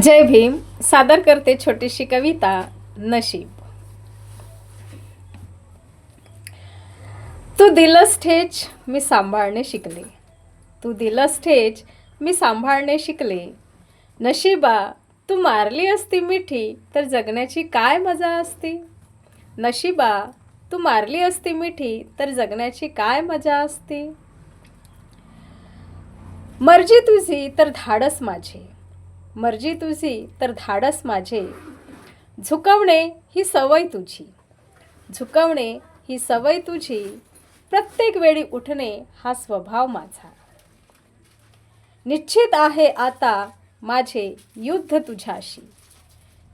जय भीम सादर करते छोटीशी कविता नशीब. तू दिलंस ठेच मी सांभाळणे शिकले. तू दिलंस ठेच मी सांभाळणे शिकले. नशिबा तू मारली असती मिठी तर जगण्याची काय मजा असती. नशिबा तू मारली असती मिठी तर जगण्याची काय मजा असती. मर्जी तुझी तर धाडस माझे. मर्जी तुझी तर धाडस माझे. झुकवणे ही सवय तुझी. झुकवणे ही सवय तुझी. प्रत्येक वेळी उठणे हा स्वभाव माझा. निश्चित आहे आता माझे युद्ध तुझ्याशी.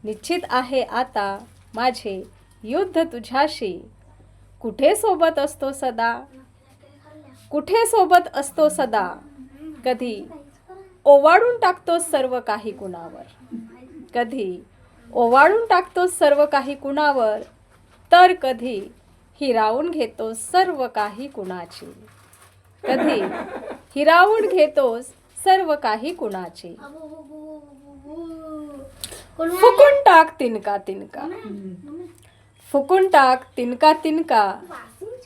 निश्चित आहे आता माझे युद्ध तुझ्याशी. कुठे सोबत असतो सदा. कुठे सोबत असतो सदा. कधी ओवाळून टाकतो सर्व काही कुणावर. कधी ओवाळून टाकतो सर्व काही कुणावर. तर कधी हिरावून घेतो सर्व काही कुणाची. कधी हिरावून घेतोस सर्व काही कुणाची. फुकून टाक तिनका तिनका. फुकून टाक तिनका तिनका.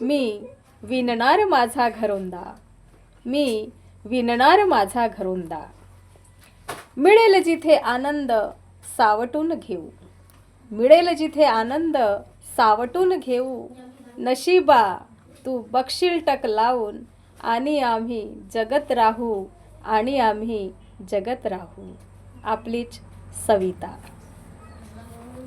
मी विणणार माझा घरोंदा. मी विणणार माझा घरोंदा. मिळेल जिथे आनंद सावटून घेऊ. मिळेल जिथे आनंद सावटून घेऊ. नशिबा तू बक्षील टक लावून आणि आम्ही जगत राहू. आणि आम्ही जगत राहू. आपलीच सविता.